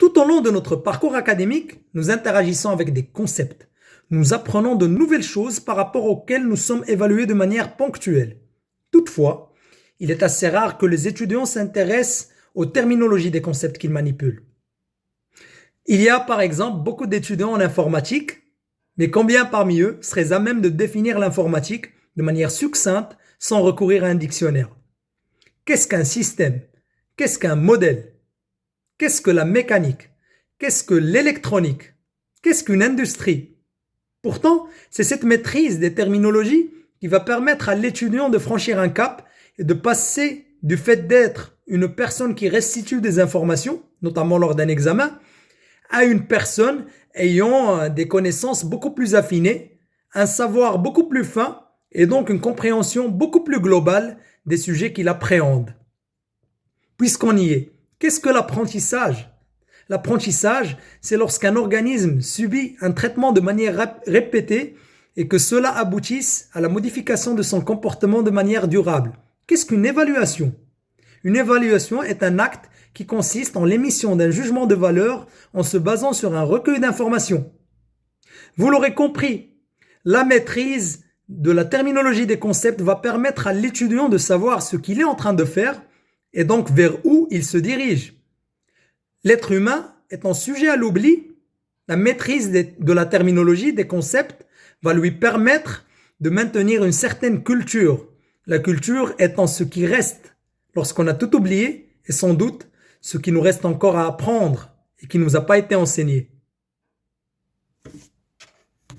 Tout au long de notre parcours académique, nous interagissons avec des concepts. Nous apprenons de nouvelles choses par rapport auxquelles nous sommes évalués de manière ponctuelle. Toutefois, il est assez rare que les étudiants s'intéressent aux terminologies des concepts qu'ils manipulent. Il y a par exemple beaucoup d'étudiants en informatique, mais combien parmi eux seraient à même de définir l'informatique de manière succincte sans recourir à un dictionnaire? Qu'est-ce qu'un système? Qu'est-ce qu'un modèle? Qu'est-ce que la mécanique? Qu'est-ce que l'électronique? Qu'est-ce qu'une industrie? Pourtant, c'est cette maîtrise des terminologies qui va permettre à l'étudiant de franchir un cap et de passer du fait d'être une personne qui restitue des informations, notamment lors d'un examen, à une personne ayant des connaissances beaucoup plus affinées, un savoir beaucoup plus fin et donc une compréhension beaucoup plus globale des sujets qu'il appréhende. Puisqu'on y est, qu'est-ce que l'apprentissage? L'apprentissage, c'est lorsqu'un organisme subit un traitement de manière répétée et que cela aboutisse à la modification de son comportement de manière durable. Qu'est-ce qu'une évaluation? Une évaluation est un acte qui consiste en l'émission d'un jugement de valeur en se basant sur un recueil d'informations. Vous l'aurez compris, la maîtrise de la terminologie des concepts va permettre à l'étudiant de savoir ce qu'il est en train de faire et donc vers où il se dirige. L'être humain étant sujet à l'oubli, la maîtrise de la terminologie des concepts va lui permettre de maintenir une certaine culture. La culture étant ce qui reste lorsqu'on a tout oublié et sans doute ce qui nous reste encore à apprendre et qui ne nous a pas été enseigné.